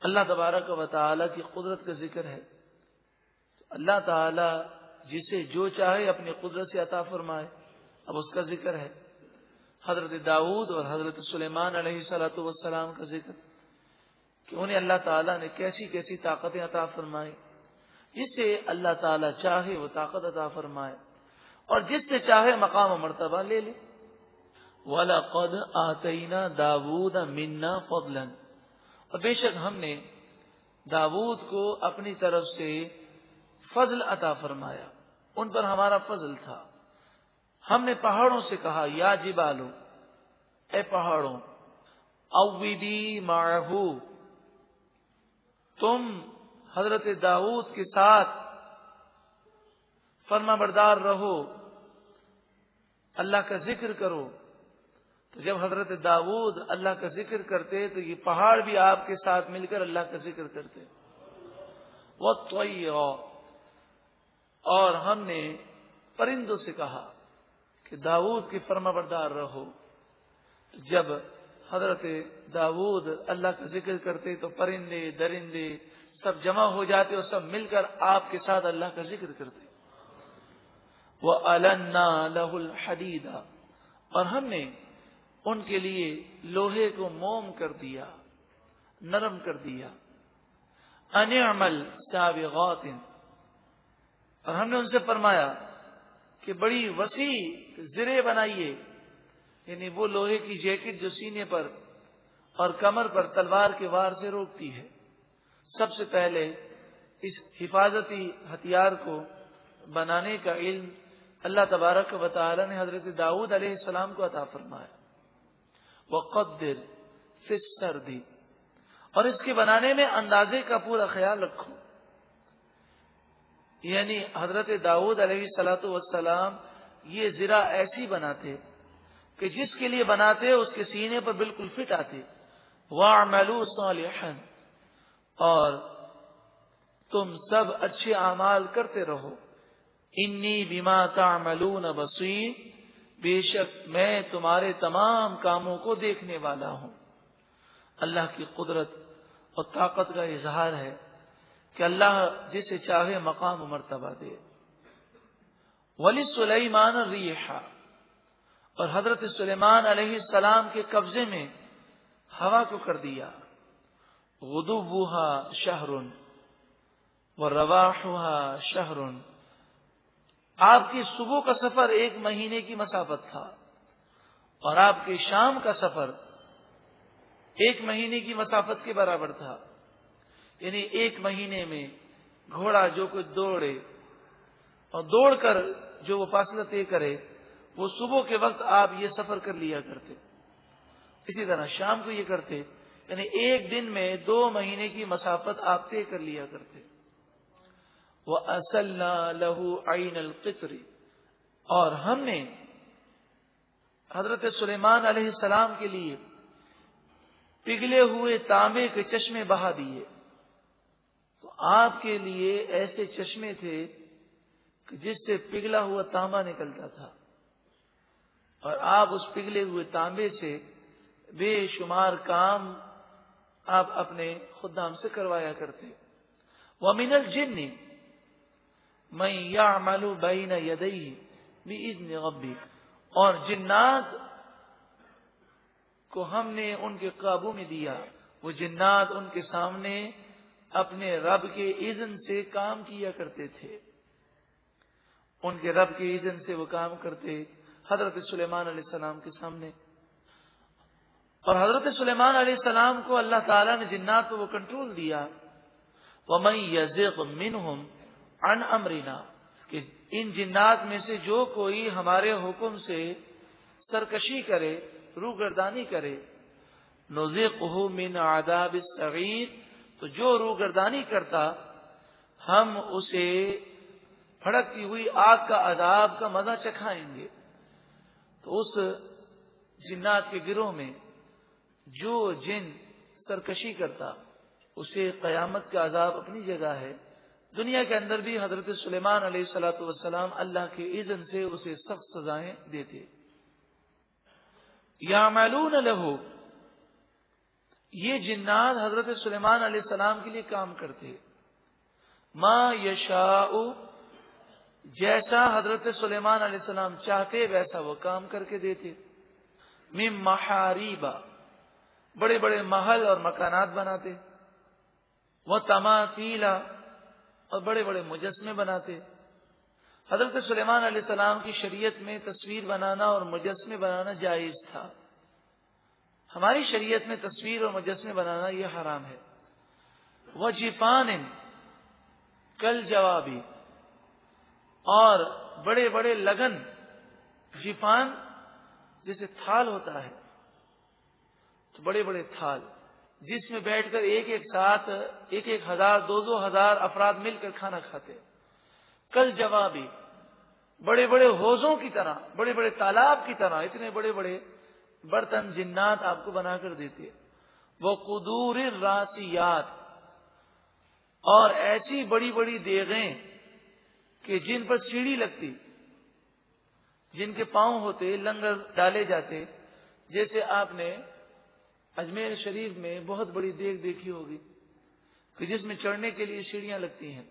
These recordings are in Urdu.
اللہ تبارک و تعالی کی قدرت کا ذکر ہے. اللہ تعالی جسے جو چاہے اپنی قدرت سے عطا فرمائے. اب اس کا ذکر ہے حضرت داؤد اور حضرت سلیمان علیہ الصلوۃ والسلام کا ذکر کہ انہیں اللہ تعالیٰ نے کیسی کیسی طاقتیں عطا فرمائی. جس سے اللہ تعالیٰ چاہے وہ طاقت عطا فرمائے اور جس سے چاہے مقام و مرتبہ لے لے. وَلَقَدْ آتَيْنَا دَاوُودَ مِنَّا فَضْلًا، اور بے شک ہم نے داؤد کو اپنی طرف سے فضل عطا فرمایا، ان پر ہمارا فضل تھا. ہم نے پہاڑوں سے کہا یا جبالو، اے پہاڑوں، اویبی معہو، تم حضرت داؤد کے ساتھ فرما بردار رہو، اللہ کا ذکر کرو. تو جب حضرت داؤد اللہ کا ذکر کرتے تو یہ پہاڑ بھی آپ کے ساتھ مل کر اللہ کا ذکر کرتے. وَالطَّيْرَ، اور ہم نے پرندوں سے کہا کہ داؤد کی فرما بردار رہو. جب حضرت داؤد اللہ کا ذکر کرتے تو پرندے درندے سب جمع ہو جاتے اور سب مل کر آپ کے ساتھ اللہ کا ذکر کرتے. وَأَلَنَّا لَهُ الْحَدِيدَ، اور ہم نے ان کے لیے لوہے کو موم کر دیا، نرم کر دیا. أَنِ اعْمَلْ سَابِغَاتٍ، اور ہم نے ان سے فرمایا کہ بڑی وسیع زرے بنائیے، یعنی وہ لوہے کی جیکٹ جو سینے پر اور کمر پر تلوار کے وار سے روکتی ہے. سب سے پہلے اس حفاظتی ہتھیار کو بنانے کا علم اللہ تبارک و تعالی نے حضرت داؤد علیہ السلام کو عطا فرمایا. وَقَدِّرْ فِي السَّرْدِ، اور اس کے بنانے میں اندازے کا پورا خیال رکھو. یعنی حضرت داؤد علیہ الصلوۃ والسلام یہ زرہ ایسی بناتے کہ جس کے لیے بناتے اس کے سینے پر بالکل فٹ آتے. وَاعْمَلُوا صَالِحًا، اور تم سب اچھے اعمال کرتے رہو. انی بما تعملون بصیر، بے شک میں تمہارے تمام کاموں کو دیکھنے والا ہوں. اللہ کی قدرت اور طاقت کا اظہار ہے کہ اللہ جسے چاہے مقام و مرتبہ دے. وَلِسُلَيْمَانَ الرِّيحَ، اور حضرت سلیمان علیہ السلام کے قبضے میں ہوا کو کر دیا. غُدُوُّهَا شَهْرٌ وَرَوَاحُهَا شَهْرٌ، آپ کی صبح کا سفر 1 مہینے کی مسافت تھا اور آپ کے شام کا سفر 1 مہینے کی مسافت کے برابر تھا. یعنی 1 مہینے میں گھوڑا جو کچھ دوڑے اور دوڑ کر جو وہ فاصلہ طے کرے وہ صبح کے وقت آپ یہ سفر کر لیا کرتے. اسی طرح شام کو یہ کرتے، یعنی 1 دن میں 2 مہینے کی مسافت آپ طے کر لیا کرتے. وَأَسَلْنَا لَهُ عَيْنَ الْقِطْرِ، اور ہم نے حضرت سلیمان علیہ السلام کے لیے پگھلے ہوئے تانبے کے چشمے بہا دیے. تو آپ کے لیے ایسے چشمے تھے کہ جس سے پگھلا ہوا تانبا نکلتا تھا اور آپ اس پگھلے ہوئے تانبے سے بے شمار کام آپ اپنے خدام سے کروایا کرتے. وَمِنَ الْجِنِّ مَن يَعْمَلُ بَيْنَ يَدَيْهِ بِإِذْنِ رَبِّهِ، اور جنات کو ہم نے ان کے قابو میں دیا. وہ جنات ان کے سامنے اپنے رب کے اذن سے کام کیا کرتے تھے، ان کے رب کے اذن سے وہ کام کرتے حضرت سلیمان علیہ السلام کے سامنے. اور حضرت سلیمان علیہ السلام کو اللہ تعالیٰ نے جنات کو وہ کنٹرول دیا. وَمَن يَزِغْ مِنْهُمْ عَنْ أَمْرِنَا، کہ ان جنات میں سے جو کوئی ہمارے حکم سے سرکشی کرے، روگردانی کرے، نُذِقْهُ مِنْ عَذَابِ السَّعِيرِ، تو جو روگردانی کرتا ہم اسے بھڑکتی ہوئی آگ کا عذاب کا مزہ چکھائیں گے. تو اس جنات کے گروہ میں جو جن سرکشی کرتا اسے قیامت کا عذاب اپنی جگہ ہے. دنیا کے اندر بھی حضرت سلیمان علیہ الصلوۃ والسلام اللہ کے اذن سے اسے سخت سزائیں دیتے. یعملون لہ، یہ جنات حضرت سلیمان علیہ السلام کے لیے کام کرتے، ما یشاء، جیسا حضرت سلیمان علیہ السلام چاہتے ویسا وہ کام کر کے دیتے، من محاریبا، بڑے بڑے محل اور مکانات بناتے، وہ تماثیلا، اور بڑے بڑے مجسمے بناتے۔ حضرت سلیمان علیہ السلام کی شریعت میں تصویر بنانا اور مجسمے بنانا جائز تھا، ہماری شریعت میں تصویر اور مجسمے بنانا یہ حرام ہے۔ وجفان کل جوابی، اور بڑے بڑے لگن، جفان جیسے تھال ہوتا ہے، تو بڑے بڑے تھال جس میں بیٹھ کر ایک ایک ساتھ 1,000 2,000 افراد مل کر کھانا کھاتے، کل جوابی، بڑے بڑے حوضوں کی طرح، بڑے بڑے تالاب کی طرح اتنے بڑے بڑے برتن جنات آپ کو بنا کر دیتے۔ وہ قدور الراسیات، اور ایسی بڑی بڑی دیغیں کہ جن پر سیڑھی لگتی، جن کے پاؤں ہوتے، لنگر ڈالے جاتے، جیسے آپ نے اجمیر شریف میں بہت بڑی دیگ دیکھی ہوگی کہ جس میں چڑھنے کے لیے سیڑھیاں لگتی ہیں۔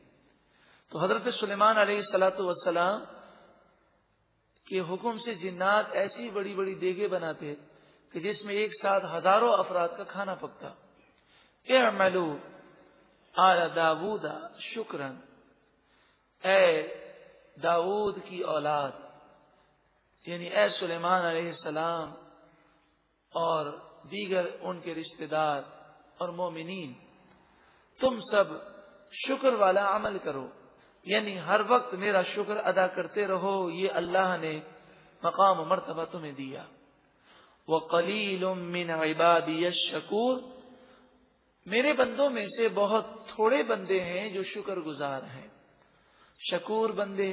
تو حضرت سلیمان علیہ الصلوۃ والسلام کے حکم سے جنات ایسی بڑی بڑی دیگیں بناتے کہ جس میں ایک ساتھ ہزاروں افراد کا کھانا پکتا۔ اعملوا آل داود شکرا، اے داود کی اولاد، یعنی اے سلیمان علیہ السلام اور دیگر ان کے رشتہ دار اور مومنین، تم سب شکر والا عمل کرو، یعنی ہر وقت میرا شکر ادا کرتے رہو، یہ اللہ نے مقام و مرتبہ تمہیں دیا۔ وَقَلِيلٌ مِّنْ عِبَادِيَ الشَّكُورُ، میرے بندوں میں سے بہت تھوڑے بندے ہیں جو شکر گزار ہیں۔ شکور بندے،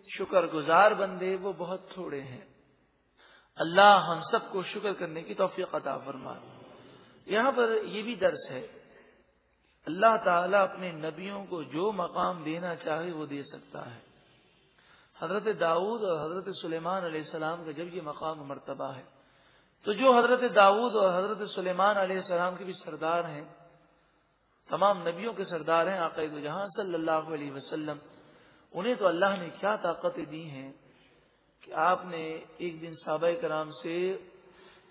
شکر گزار بندے وہ بہت تھوڑے ہیں۔ اللہ ہم سب کو شکر کرنے کی توفیق عطا فرمائے۔ یہاں پر یہ بھی درس ہے، اللہ تعالیٰ اپنے نبیوں کو جو مقام دینا چاہے وہ دے سکتا ہے۔ حضرت داؤد اور حضرت سلیمان علیہ السلام کا جب یہ مقام و مرتبہ ہے، تو جو حضرت داؤد اور حضرت سلیمان علیہ السلام کے بھی سردار ہیں، تمام نبیوں کے سردار ہیں، آقا دو جہاں صلی اللہ علیہ وسلم، انہیں تو اللہ نے کیا طاقتیں دی ہیں کہ آپ نے ایک دن صحابہ کرام سے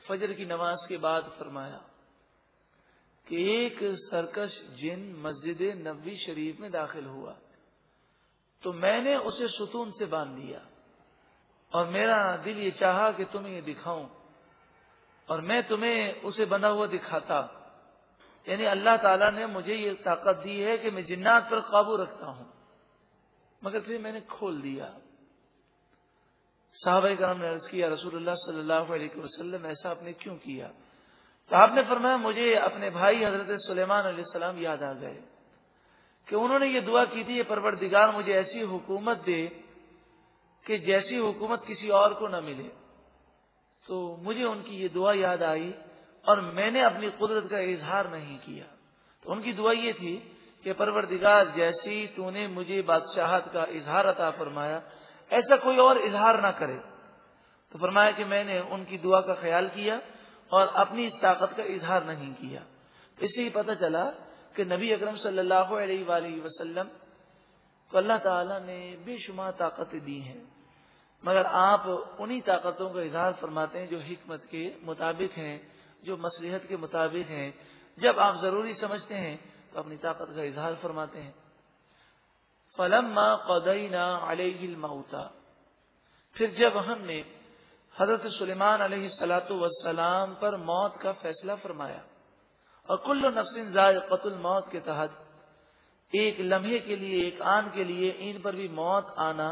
فجر کی نماز کے بعد فرمایا کہ ایک سرکش جن مسجد نبوی شریف میں داخل ہوا تو میں نے اسے ستون سے باندھ دیا، اور میرا دل یہ چاہا کہ تمہیں یہ دکھاؤں، اور میں تمہیں اسے بنا ہوا دکھاتا، یعنی اللہ تعالیٰ نے مجھے یہ طاقت دی ہے کہ میں جنات پر قابو رکھتا ہوں، مگر پھر میں نے کھول دیا۔ صحابہ کرام نے عرض کیا رسول اللہ صلی اللہ علیہ وسلم ایسا آپ نے کیوں کیا؟ تو آپ نے فرمایا مجھے اپنے بھائی حضرت سلیمان علیہ السلام یاد آ گئے کہ انہوں نے یہ دعا کی تھی، یہ پروردگار مجھے ایسی حکومت دے کہ جیسی حکومت کسی اور کو نہ ملے۔ تو مجھے ان کی یہ دعا یاد آئی اور میں نے اپنی قدرت کا اظہار نہیں کیا۔ تو ان کی دعا یہ تھی کہ پروردگار جیسی تو نے مجھے بادشاہت کا اظہار عطا فرمایا، ایسا کوئی اور اظہار نہ کرے۔ تو فرمایا کہ میں نے ان کی دعا کا خیال کیا اور اپنی اس طاقت کا اظہار نہیں کیا۔ اس سے ہی پتہ چلا کہ نبی اکرم صلی اللہ علیہ وآلہ وسلم کو اللہ تعالیٰ نے بے شمار طاقتیں دی ہیں، مگر آپ انہی طاقتوں کا اظہار فرماتے ہیں جو حکمت کے مطابق ہیں، جو مصلحت کے مطابق ہیں۔ جب آپ ضروری سمجھتے ہیں تو اپنی طاقت کا اظہار فرماتے ہیں۔ فَلَمَّا قَضَيْنَا عَلَيْهِ الْمَوْتَ، پھر جب ہم نے حضرت سلیمان علیہ السلام پر موت کا فیصلہ فرمایا، اور کل نفس ذائقۃ الموت کے تحت ایک لمحے کے لیے، ایک آن کے لیے ان پر بھی موت آنا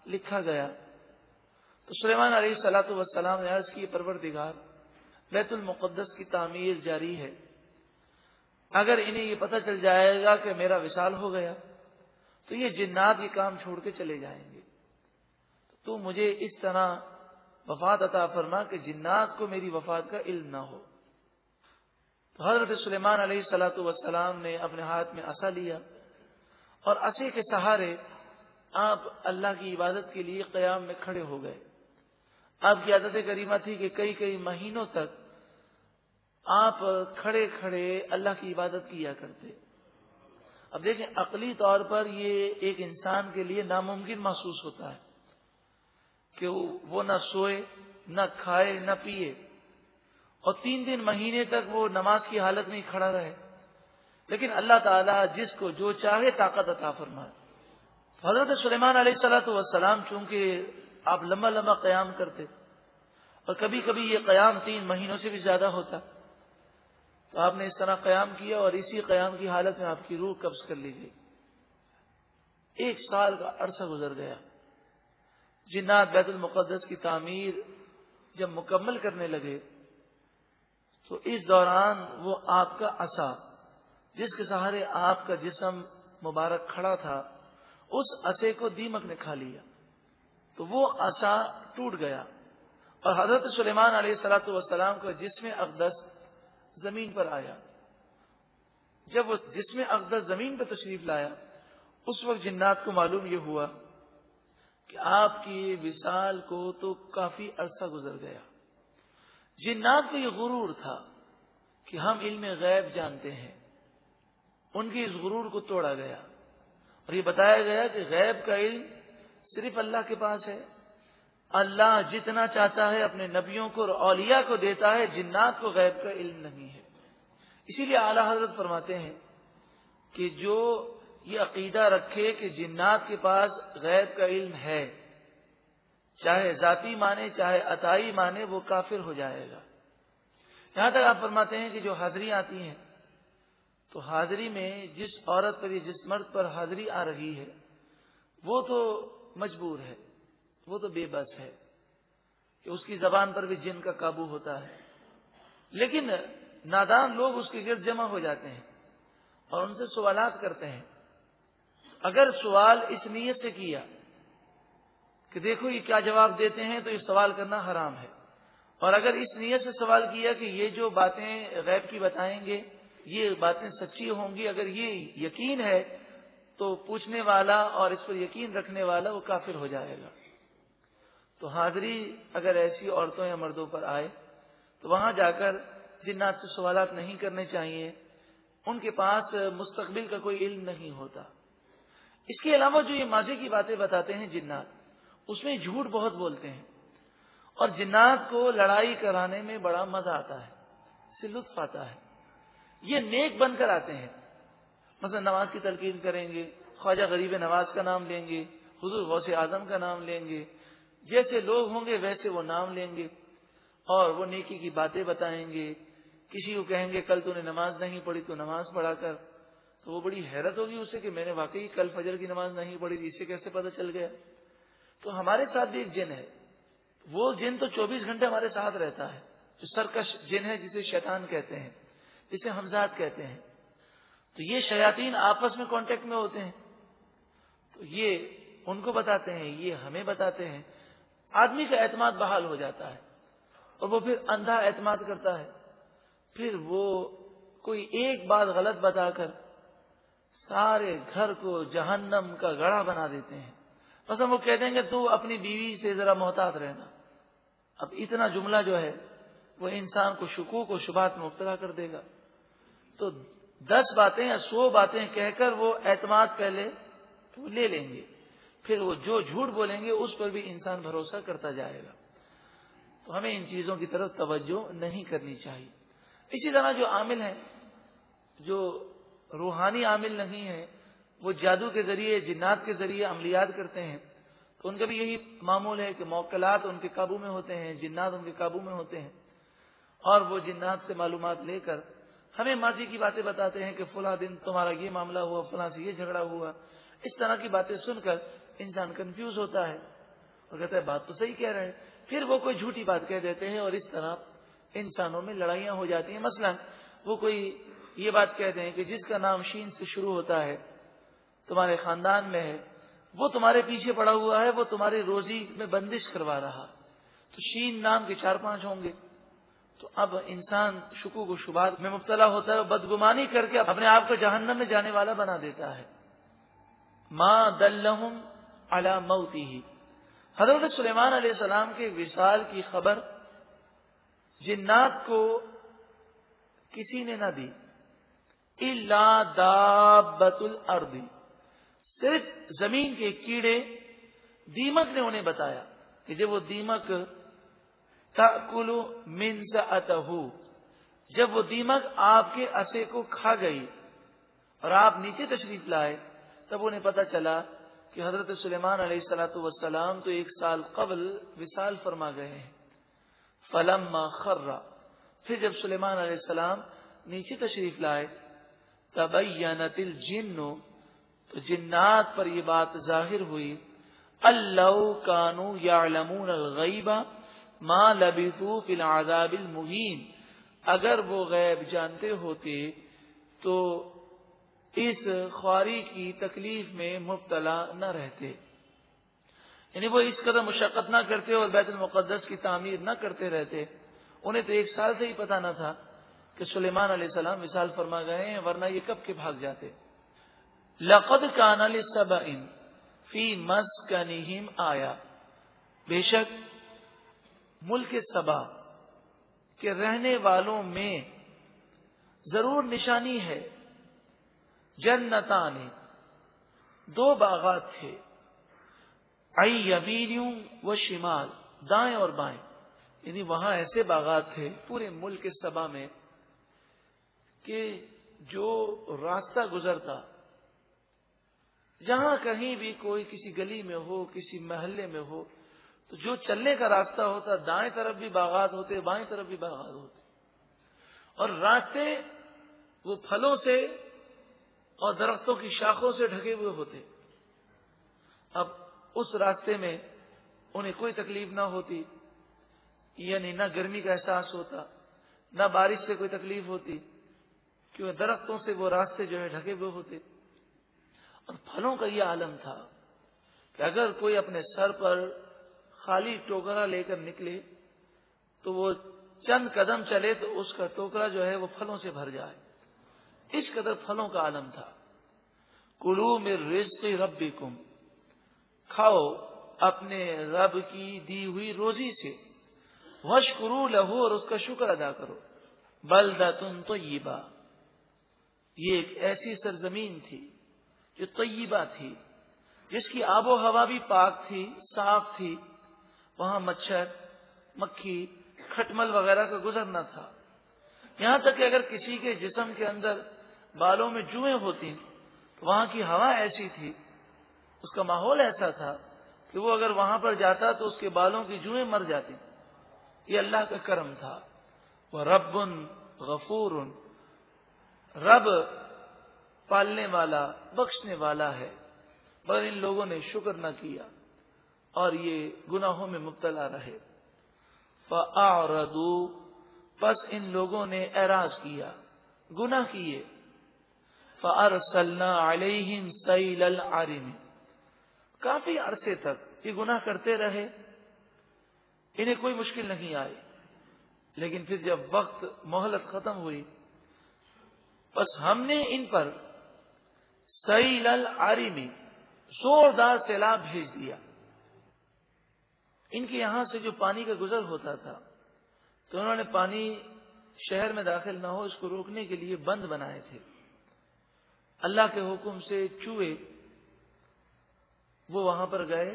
لکھا گیا، تو سلیمان علیہ السلام نے عرض کی پروردگار بیت المقدس کی تعمیر جاری ہے، اگر انہیں یہ پتہ چل جائے گا کہ میرا وصال ہو گیا تو یہ جنات یہ کام چھوڑ کے چلے جائیں گے، تو مجھے اس طرح وفات عطا فرما کہ جنات کو میری وفات کا علم نہ ہو۔ تو حضرت سلیمان علیہ السلام نے اپنے ہاتھ میں عصا لیا اور عصے کے سہارے آپ اللہ کی عبادت کے لیے قیام میں کھڑے ہو گئے۔ آپ کی عادت کریمہ تھی کہ کئی کئی مہینوں تک آپ کھڑے کھڑے اللہ کی عبادت کیا کرتے. اب دیکھیں عقلی طور پر یہ ایک انسان کے لیے ناممکن محسوس ہوتا ہے کہ وہ نہ سوئے نہ کھائے نہ پیے اور 3 مہینے تک وہ نماز کی حالت میں کھڑا رہے. لیکن اللہ تعالیٰ جس کو جو چاہے طاقت عطا فرمائے. حضرت سلیمان علیہ الصلوۃ والسلام چونکہ آپ لمبا لمبا قیام کرتے اور کبھی کبھی یہ قیام 3 مہینوں سے بھی زیادہ ہوتا، تو آپ نے اس طرح قیام کیا اور اسی قیام کی حالت میں آپ کی روح قبض کر لی گئی. 1 سال کا عرصہ گزر گیا. جنات بیت المقدس کی تعمیر جب مکمل کرنے لگے تو اس دوران وہ آپ کا عصا جس کے سہارے آپ کا جسم مبارک کھڑا تھا، اس عصے کو دیمک نے کھا لیا تو وہ عصا ٹوٹ گیا اور حضرت سلیمان علیہ الصلوۃ والسلام کا جسم اقدس زمین پر آیا. جب وہ جسم اقدس زمین پر تشریف لایا اس وقت جنات کو معلوم یہ ہوا کہ آپ کی وصال کو تو کافی عرصہ گزر گیا. جنات کو یہ غرور تھا کہ ہم علم غیب جانتے ہیں. ان کے اس غرور کو توڑا گیا اور یہ بتایا گیا کہ غیب کا علم صرف اللہ کے پاس ہے. اللہ جتنا چاہتا ہے اپنے نبیوں کو اور اولیاء کو دیتا ہے، جنات کو غیب کا علم نہیں ہے. اسی لیے اعلیٰ حضرت فرماتے ہیں کہ جو یہ عقیدہ رکھے کہ جنات کے پاس غیب کا علم ہے، چاہے ذاتی مانے چاہے عطائی مانے، وہ کافر ہو جائے گا. یہاں تک آپ فرماتے ہیں کہ جو حاضری آتی ہیں تو حاضری میں جس عورت پر یا جس مرد پر حاضری آ رہی ہے وہ تو مجبور ہے، وہ تو بے بس ہے کہ اس کی زبان پر بھی جن کا قابو ہوتا ہے. لیکن نادان لوگ اس کے گرد جمع ہو جاتے ہیں اور ان سے سوالات کرتے ہیں. اگر سوال اس نیت سے کیا کہ دیکھو یہ کیا جواب دیتے ہیں تو یہ سوال کرنا حرام ہے، اور اگر اس نیت سے سوال کیا کہ یہ جو باتیں غیب کی بتائیں گے یہ باتیں سچی ہوں گی، اگر یہ یقین ہے تو پوچھنے والا اور اس پر یقین رکھنے والا وہ کافر ہو جائے گا. تو حاضری اگر ایسی عورتوں یا مردوں پر آئے تو وہاں جا کر جنات سے سوالات نہیں کرنے چاہیے. ان کے پاس مستقبل کا کوئی علم نہیں ہوتا. اس کے علاوہ جو یہ ماضی کی باتیں بتاتے ہیں جنات، اس میں جھوٹ بہت بولتے ہیں اور جنات کو لڑائی کرانے میں بڑا مزہ آتا ہے، اس سے لطف آتا ہے. یہ نیک بن کر آتے ہیں، مثلا نماز کی تلقین کریں گے، خواجہ غریب نواز کا نام لیں گے، حضور غوث اعظم کا نام لیں گے، جیسے لوگ ہوں گے ویسے وہ نام لیں گے اور وہ نیکی کی باتیں بتائیں گے. کسی کو کہیں گے کل تو نے نماز نہیں پڑھی تو نماز پڑھا کر، تو وہ بڑی حیرت ہوگی اسے کہ میں نے واقعی کل فجر کی نماز نہیں پڑھی تھی، اسے کیسے پتہ چل گیا. تو ہمارے ساتھ بھی ایک جن ہے، وہ جن تو 24 گھنٹے ہمارے ساتھ رہتا ہے، جو سرکش جن ہے جسے شیطان کہتے ہیں، جسے حمزات کہتے ہیں. تو یہ شیاطین آپس میں کانٹیکٹ میں ہوتے ہیں، تو یہ ان کو بتاتے ہیں، یہ ہمیں بتاتے ہیں. آدمی کا اعتماد بحال ہو جاتا ہے اور وہ پھر اندھا اعتماد کرتا ہے. پھر وہ کوئی ایک بات غلط بتا کر سارے گھر کو جہنم کا گڑھا بنا دیتے ہیں. مثلا وہ کہہ دیں گے تو اپنی بیوی سے ذرا محتاط رہنا. اب اتنا جملہ جو ہے وہ انسان کو شکوک و شبہات میں مبتلا کر دے گا. تو 10 باتیں یا 100 باتیں کہہ کر وہ اعتماد پہلے لے لیں گے، پھر وہ جو جھوٹ بولیں گے اس پر بھی انسان بھروسہ کرتا جائے گا. تو ہمیں ان چیزوں کی طرف توجہ نہیں کرنی چاہیے. اسی طرح جو عامل ہیں، جو روحانی عامل نہیں ہیں، وہ جادو کے ذریعے جنات کے ذریعے عملیات کرتے ہیں، تو ان کا بھی یہی معمول ہے کہ موکلات ان کے قابو میں ہوتے ہیں، جنات ان کے قابو میں ہوتے ہیں اور وہ جنات سے معلومات لے کر ہمیں ماضی کی باتیں بتاتے ہیں کہ فلاں دن تمہارا یہ معاملہ ہوا، فلاں سے یہ جھگڑا ہوا. اس طرح کی باتیں سن کر انسان کنفیوز ہوتا ہے اور کہتا ہے بات تو صحیح کہہ رہے ہیں، پھر وہ کوئی جھوٹی بات کہہ دیتے ہیں اور اس طرح انسانوں میں لڑائیاں ہو جاتی ہیں. مثلا وہ کوئی یہ بات کہتے ہیں کہ جس کا نام شین سے شروع ہوتا ہے تمہارے خاندان میں ہے، وہ تمہارے پیچھے پڑا ہوا ہے، وہ تمہاری روزی میں بندش کروا رہا. تو شین نام کے 4-5 ہوں گے. تو اب انسان شکوک و شبہات میں مبتلا ہوتا ہے اور بدگمانی کر کے اپنے آپ کو جہنم میں جانے والا بنا دیتا ہے. ما دلہم علی موتہ. حضرت سلیمان علیہ السلام کے وصال کی خبر جنات کو کسی نے نہ دی، الا دابۃ الارض، صرف زمین کے کیڑے دیمک نے انہیں بتایا کہ جب وہ دیمک تأکل من سأتہ، جب وہ دیمک آپ کے اسے کو کھا گئی اور آپ نیچے تشریف لائے، تب انہیں پتا چلا کہ حضرت سلیمان علیہ الصلوۃ والسلام تو 1 سال قبل وصال فرما گئے ہیں۔ فلما خر، پھر جب سلیمان علیہ السلام نیچے تشریف لائے، تبینت الجن، تو جنات پر یہ بات ظاہر ہوئی، اللو کانوا یعلمون الغیب ما لبثوا فی العذاب المہین، اگر وہ غیب جانتے ہوتے تو اس خواری کی تکلیف میں مبتلا نہ رہتے، یعنی وہ اس قدر مشقت نہ کرتے اور بیت المقدس کی تعمیر نہ کرتے رہتے۔ انہیں تو 1 سال سے ہی پتا نہ تھا کہ سلیمان علیہ السلام وصال فرما گئے ہیں، ورنہ یہ کب کے بھاگ جاتے۔ لقد کان لسبأ فی مسکنہم آیا، بے شک ملک سبا کے رہنے والوں میں ضرور نشانی ہے، جنتان، 2 باغات تھے، ای یمین و شمال، دائیں اور بائیں، یعنی وہاں ایسے باغات تھے پورے ملک سبا میں کہ جو راستہ گزرتا، جہاں کہیں بھی کوئی کسی گلی میں ہو، کسی محلے میں ہو، تو جو چلنے کا راستہ ہوتا، دائیں طرف بھی باغات ہوتے، بائیں طرف بھی باغات ہوتے، اور راستے وہ پھلوں سے اور درختوں کی شاخوں سے ڈھکے ہوئے ہوتے۔ اب اس راستے میں انہیں کوئی تکلیف نہ ہوتی، یعنی نہ گرمی کا احساس ہوتا، نہ بارش سے کوئی تکلیف ہوتی، کیونکہ درختوں سے وہ راستے جو ہے ڈھکے ہوئے ہوتے۔ اور پھلوں کا یہ عالم تھا کہ اگر کوئی اپنے سر پر خالی ٹوکرا لے کر نکلے تو وہ چند قدم چلے تو اس کا ٹوکرا جو ہے وہ پھلوں سے بھر جائے، اس قدر پھلوں کا عالم تھا۔ کلوا من رزق ربکم، کھاؤ اپنے رب کی دی ہوئی روزی سے، واشکروا لہ، اور اس کا شکر ادا کرو، بلدۃ طیبہ، یہ ایک ایسی سرزمین تھی جو طیبہ تھی، جس کی آب و ہوا بھی پاک تھی، صاف تھی، وہاں مچھر مکھی کھٹمل وغیرہ کا گزر نہ تھا، یہاں تک کہ اگر کسی کے جسم کے اندر بالوں میں جوئیں ہوتی تو وہاں کی ہوا ایسی تھی، اس کا ماحول ایسا تھا کہ وہ اگر وہاں پر جاتا تو اس کے بالوں کی جوئیں مر جاتی۔ یہ اللہ کا کرم تھا۔ وَرَبٌّ غَفُورٌ، رب پالنے والا بخشنے والا ہے، مگر ان لوگوں نے شکر نہ کیا اور یہ گناہوں میں مبتلا رہے۔ فَأَعْرَضُوا، پس ان لوگوں نے اعراض کیا، گناہ کیے۔ فَأَرْسَلْنَا عَلَيْهِمْ سَيْلَ الْعَرِمِ، کافی عرصے تک یہ گناہ کرتے رہے، انہیں کوئی مشکل نہیں آئی، لیکن پھر جب وقت مہلت ختم ہوئی، بس ہم نے ان پر سیل العرم، زوردار سیلاب بھیج دیا۔ ان کے یہاں سے جو پانی کا گزر ہوتا تھا تو انہوں نے پانی شہر میں داخل نہ ہو اس کو روکنے کے لیے بند بنائے تھے۔ اللہ کے حکم سے چوہے وہ وہاں پر گئے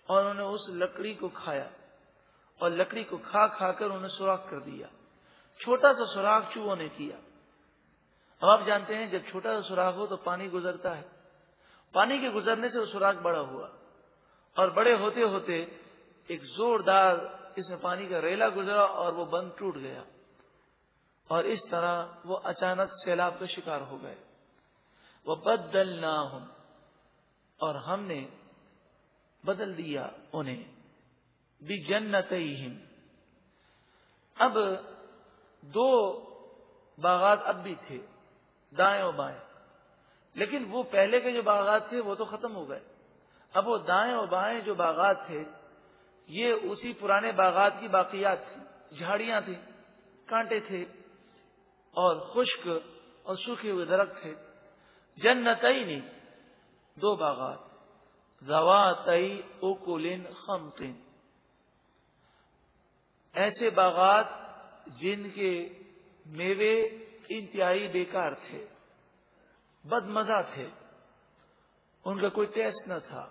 اور انہوں نے اس لکڑی کو کھایا، اور لکڑی کو کھا کھا کر انہوں نے سوراخ کر دیا، چھوٹا سا سوراخ چوہوں نے کیا۔ اب آپ جانتے ہیں جب چھوٹا سا سوراخ ہو تو پانی گزرتا ہے، پانی کے گزرنے سے وہ سوراخ بڑا ہوا، اور بڑے ہوتے ہوتے ایک زوردار اس میں پانی کا ریلا گزرا اور وہ بند ٹوٹ گیا، اور اس طرح وہ اچانک سیلاب کا شکار ہو گئے۔ وَبَدَّلْنَاهُمْ، اور ہم نے بدل دیا انہیں، بِجَنَّتَيْهِمْ، اب 2 باغات اب بھی تھے، دائیں اور بائیں، لیکن وہ پہلے کے جو باغات تھے وہ تو ختم ہو گئے، اب وہ دائیں اور بائیں جو باغات تھے یہ اسی پرانے باغات کی باقیات تھی، جھاڑیاں تھیں، کانٹے تھے اور خشک اور سوکھے ہوئے درخت تھے۔ جنتین، 2 باغات، ذواتئی اکل خمط، ایسے باغات جن کے میوے انتہائی بیکار تھے، بد مزہ تھے، ان کا کوئی ٹیسٹ نہ تھا.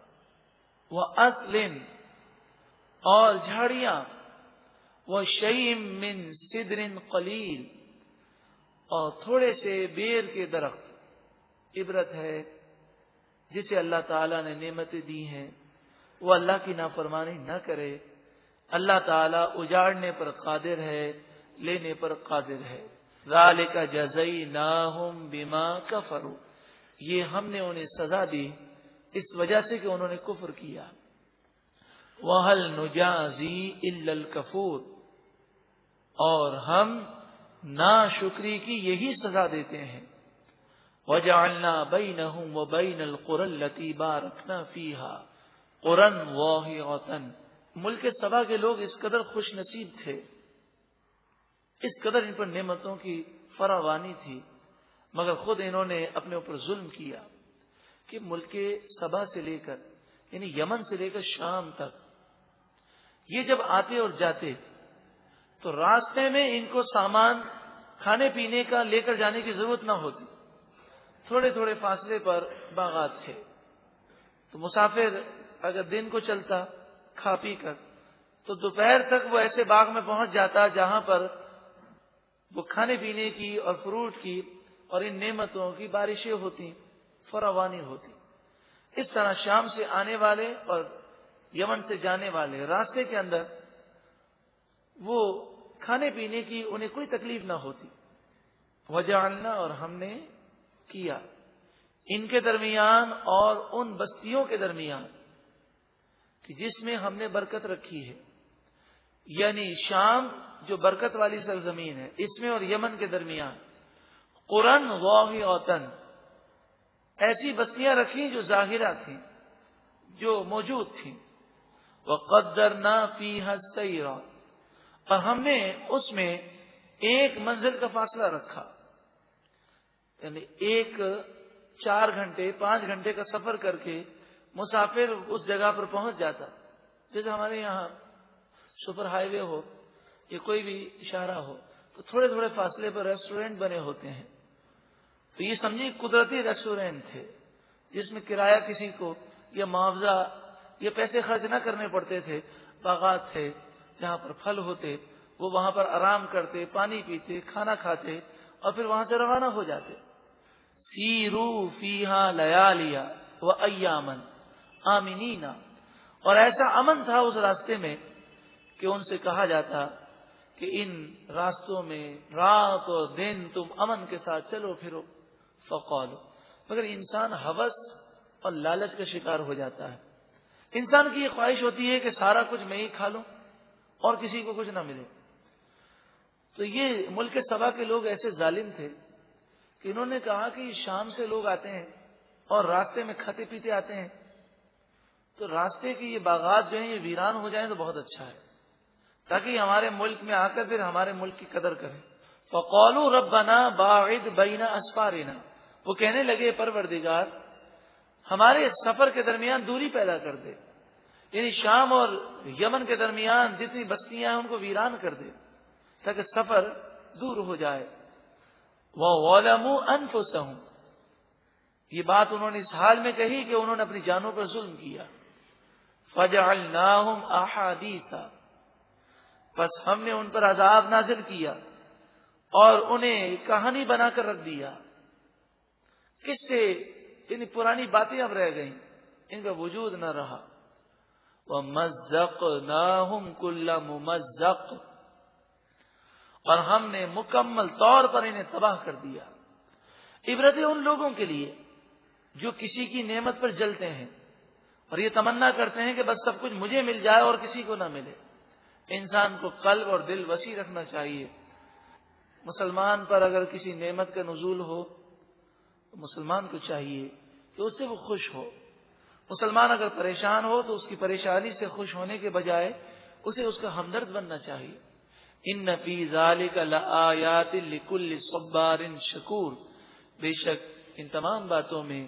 وہ اصلن، اور جھاڑیاں، وہ شیم من سدر قلیل، اور تھوڑے سے بیر کے درخت. عبرت ہے جسے اللہ تعالیٰ نے نعمتیں دی ہیں وہ اللہ کی نافرمانی نہ کرے. اللہ تعالیٰ اجاڑنے پر قادر ہے، لینے پر قادر ہے. ذالک جزیناہم بما کفروا، یہ ہم نے انہیں سزا دی اس وجہ سے کہ انہوں نے کفر کیا. وَهَلْ نُجَازِي إِلَّا الْكَفُورَ، اور ہم ناشکری کی یہی سزا دیتے ہیں. وَجَعَلْنَا بَيْنَهُمْ وَبَيْنَ الْقُرَى الَّتِي بَارَكْنَا فِيهَا قُرًى وَاحِدَةً. ملک سبا کے لوگ اس قدر خوش نصیب تھے، اس قدر ان پر نعمتوں کی فراوانی تھی، مگر خود انہوں نے اپنے اوپر ظلم کیا کہ ملک سبا سے لے کر یعنی یمن سے لے کر شام تک یہ جب آتے اور جاتے تو راستے میں ان کو سامان کھانے پینے کا لے کر جانے کی ضرورت نہ ہوتی. تھوڑے تھوڑے فاصلے پر باغات تھے، تو مسافر اگر دن کو چلتا کھا پی کر تو دوپہر تک وہ ایسے باغ میں پہنچ جاتا جہاں پر وہ کھانے پینے کی اور فروٹ کی اور ان نعمتوں کی بارشیں ہوتی، فراوانی ہوتی. اس طرح شام سے آنے والے اور یمن سے جانے والے راستے کے اندر وہ کھانے پینے کی انہیں کوئی تکلیف نہ ہوتی. وجعلنا، اور ہم نے کیا ان کے درمیان اور ان بستیوں کے درمیان کہ جس میں ہم نے برکت رکھی ہے، یعنی شام جو برکت والی سرزمین ہے اس میں اور یمن کے درمیان قرن واحدۃ، ایسی بستیاں رکھی جو ظاہرہ تھیں، جو موجود تھیں. وقدرنا فیہا السیر، اور ہم نے اس میں ایک منزل کا فاصلہ رکھا، یعنی 4 گھنٹے 5 گھنٹے کا سفر کر کے مسافر اس جگہ پر پہنچ جاتا. جیسے ہمارے یہاں سپر ہائی وے ہو یا کوئی بھی اشارہ ہو تو تھوڑے تھوڑے فاصلے پر ریسٹورینٹ بنے ہوتے ہیں. تو یہ سمجھیے قدرتی ریسٹورینٹ تھے جس میں کرایہ کسی کو یا معاوضہ یا پیسے خرچ نہ کرنے پڑتے تھے. باغات تھے جہاں پر پھل ہوتے، وہ وہاں پر آرام کرتے، پانی پیتے، کھانا کھاتے اور پھر وہاں سے روانہ ہو جاتے. سیرو فیہا لیالیا و ایامن آمنین، اور ایسا امن تھا اس راستے میں کہ ان سے کہا جاتا کہ ان راستوں میں رات اور دن تم امن کے ساتھ چلو پھرو. فقالو، مگر انسان ہوس اور لالچ کا شکار ہو جاتا ہے. انسان کی یہ خواہش ہوتی ہے کہ سارا کچھ میں ہی کھا لوں اور کسی کو کچھ نہ ملے. تو یہ ملک سبا کے لوگ ایسے ظالم تھے کہ انہوں نے کہا کہ شام سے لوگ آتے ہیں اور راستے میں کھاتے پیتے آتے ہیں، تو راستے کے یہ باغات جو ہیں یہ ویران ہو جائیں تو بہت اچھا ہے، تاکہ ہمارے ملک میں آ کر پھر ہمارے ملک کی قدر کریں. فقالوا ربنا باعد بین اسفارنا، وہ کہنے لگے پروردگار ہمارے سفر کے درمیان دوری پیدا کر دے، یعنی شام اور یمن کے درمیان جتنی بستیاں ہیں ان کو ویران کر دے تاکہ سفر دور ہو جائے. وَظَلَمُوا أَنفُسَهُمْ، یہ بات انہوں نے اس حال میں کہی کہ انہوں نے اپنی جانوں پر ظلم کیا. فَجَعَلْنَاهُمْ أَحَادِيثًا، بس ہم نے ان پر عذاب نازل کیا اور انہیں کہانی بنا کر رکھ دیا. کس سے؟ یعنی پرانی باتیں اب رہ گئیں، ان کا وجود نہ رہا. وَمَزَّقْنَاهُمْ كُلَّ مُمَزَّقٍ، اور ہم نے مکمل طور پر انہیں تباہ کر دیا. عبرتیں ان لوگوں کے لیے جو کسی کی نعمت پر جلتے ہیں اور یہ تمنا کرتے ہیں کہ بس سب کچھ مجھے مل جائے اور کسی کو نہ ملے. انسان کو قلب اور دل وسیع رکھنا چاہیے. مسلمان پر اگر کسی نعمت کا نزول ہو تو مسلمان کو چاہیے کہ اس سے وہ خوش ہو. مسلمان اگر پریشان ہو تو اس کی پریشانی سے خوش ہونے کے بجائے اسے اس کا ہمدرد بننا چاہیے. ان فی ذلک لآیات لکل صبار شکور، بے شک ان تمام باتوں میں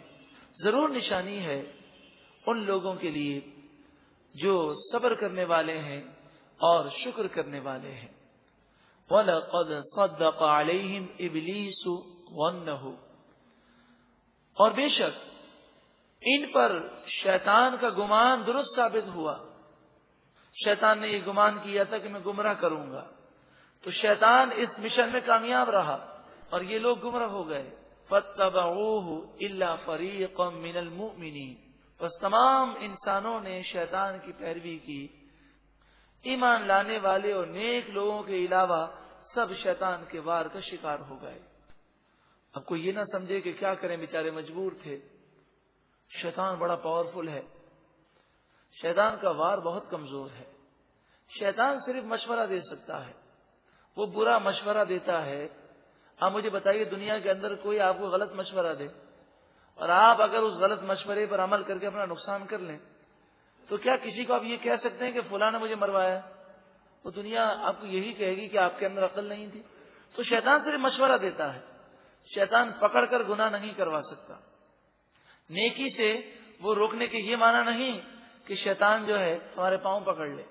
ضرور نشانی ہے ان لوگوں کے لیے جو صبر کرنے والے ہیں اور شکر کرنے والے ہیں. وَلَقَدْ صَدَّقَ عَلَيْهِمْ إِبْلِيسُ ظَنَّهُ، اور بے شک ان پر شیطان کا گمان درست ثابت ہوا. شیطان نے یہ گمان کیا تھا کہ میں گمراہ کروں گا، تو شیطان اس مشن میں کامیاب رہا اور یہ لوگ گمراہ ہو گئے. فَاتَّبَعُوهُ إِلَّا فَرِيقًا مِّنَ الْمُؤْمِنِينَ، بس تمام انسانوں نے شیطان کی پیروی کی. ایمان لانے والے اور نیک لوگوں کے علاوہ سب شیطان کے وار کا شکار ہو گئے. اب کوئی یہ نہ سمجھے کہ کیا کریں، بیچارے مجبور تھے. شیطان بڑا پاورفل ہے، شیطان کا وار بہت کمزور ہے. شیطان صرف مشورہ دے سکتا ہے، وہ برا مشورہ دیتا ہے. آپ مجھے بتائیے، دنیا کے اندر کوئی آپ کو غلط مشورہ دے اور آپ اگر اس غلط مشورے پر عمل کر کے اپنا نقصان کر لیں، تو کیا کسی کو آپ یہ کہہ سکتے ہیں کہ فلاں نے مجھے مروایا؟ وہ دنیا آپ کو یہی کہے گی کہ آپ کے اندر عقل نہیں تھی. تو شیطان صرف مشورہ دیتا ہے، شیطان پکڑ کر گناہ نہیں کروا سکتا. نیکی سے وہ روکنے کے یہ معنی نہیں کہ شیطان جو ہے ہمارے پاؤں پکڑ لے.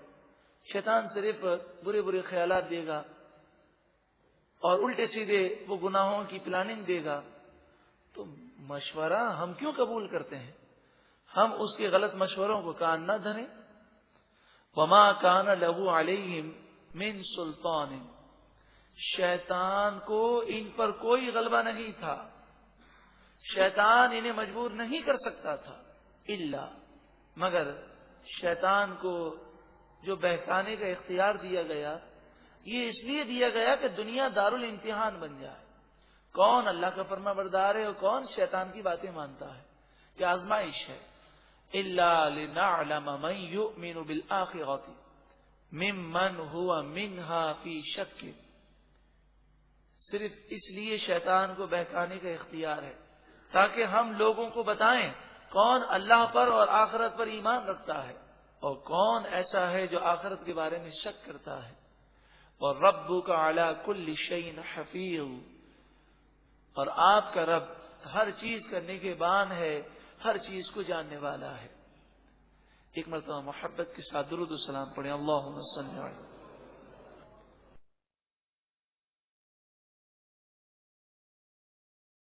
شیطان صرف برے برے خیالات دے گا اور الٹے سیدھے وہ گناہوں کی پلاننگ دے گا. تو مشورہ ہم کیوں قبول کرتے ہیں؟ ہم اس کے غلط مشوروں کو کان نہ دھریں. وما کان لہ علیہم من سلطان، شیطان کو ان پر کوئی غلبہ نہیں تھا، شیطان انہیں مجبور نہیں کر سکتا تھا. الا، مگر شیطان کو جو بہکانے کا اختیار دیا گیا، یہ اس لیے دیا گیا کہ دنیا دارالامتحان بن جائے. کون اللہ کا فرما بردار ہے اور کون شیطان کی باتیں مانتا ہے، یہ آزمائش ہے. الا لنعلم من یؤمن بالآخرۃ ممن هو منها فی شک، صرف اس لیے شیطان کو بہکانے کا اختیار ہے تاکہ ہم لوگوں کو بتائیں کون اللہ پر اور آخرت پر ایمان رکھتا ہے اور کون ایسا ہے جو آخرت کے بارے میں شک کرتا ہے. وَرَبُّكَ عَلَى كُلِّ شَيْءٍ حَفِيظٌ، اور آپ کا رب ہر چیز کا نگہبان ہے، ہر چیز کو جاننے والا ہے. ایک مرتبہ محبت کے ساتھ درود و سلام پڑھیں. اللہم صلی علیہ